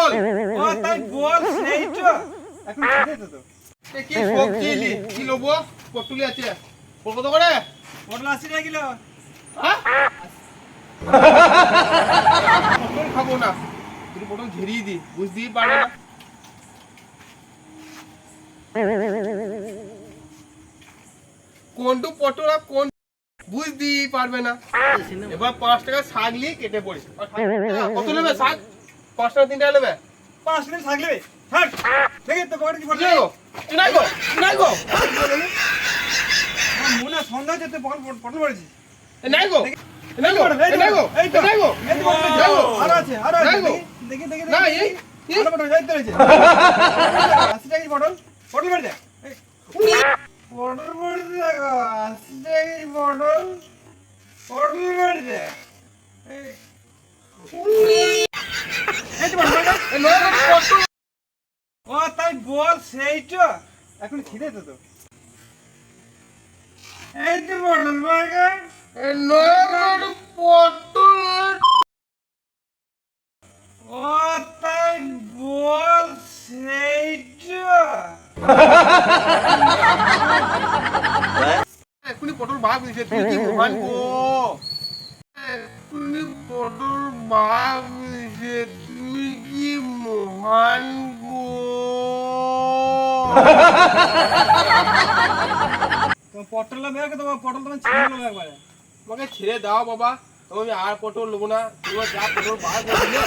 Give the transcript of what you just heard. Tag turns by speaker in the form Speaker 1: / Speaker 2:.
Speaker 1: বল।
Speaker 2: ও তাই বল সেই তো এখন খিদে তো
Speaker 1: এ কি সবজি এলি? কি লবো? পটুলি আছে। কত করে?
Speaker 2: পটল 80 টাকা কিলো।
Speaker 1: হ্যাঁ? পটল খাবো না। তুই পটল ঝেড়িয়ে দি, বুঝতেই পারবে না। কোনটু পটল আর কোন বুঝতেই পারবে না। এবার 5 টাকা শাক নিয়ে কেটে পড়ি। কত নেবে শাক? 5 টাকা 3 টাকা নেবে?
Speaker 2: 5 মিনিট থাকলে হাট দেখে তো পকেটে কি পড়ছে
Speaker 1: চুনাই গো, চুনাই গো, চুনাই গো।
Speaker 2: আমার মনে সন্দেহ যেতে পটল পড়েছে
Speaker 1: এ নাই গো, এ নাই গো, এ নাই গো,
Speaker 2: এই তো
Speaker 1: এ নাই গো,
Speaker 2: এই তো পটল
Speaker 1: নাই গো।
Speaker 2: আরো আছে
Speaker 1: নাই গো।
Speaker 2: দেখি দেখি
Speaker 1: না, এই
Speaker 2: আরো পটল যাইতে রয়েছে 80 টাকা পটল পটল পড়ছে পটল পড়ছে দেখো 80 টাকা পটল পটল পড়ছে এই তো পটল
Speaker 1: এ নয় গো, পটল।
Speaker 2: ও তাই বল সেইটা এখন খিদে তো এই তো পটল বার্গার
Speaker 1: এ নয় গো, পটল।
Speaker 2: ও তাই বল সেইটা
Speaker 1: এখনই পটল ভাগ দিছে, তুমি কি মহান গো। এখনই পটল ভাগ দিছে, তুমি কি মহান গো।
Speaker 2: তো পটলটা বের করে তোমার পটল তোমার ছিঁড়ে নেবো একবারে
Speaker 1: আমাকে ছেড়ে দাও বাবা, তুমি আর পটল নেবো না, তোমার যা পটল ভাগ করে দিলে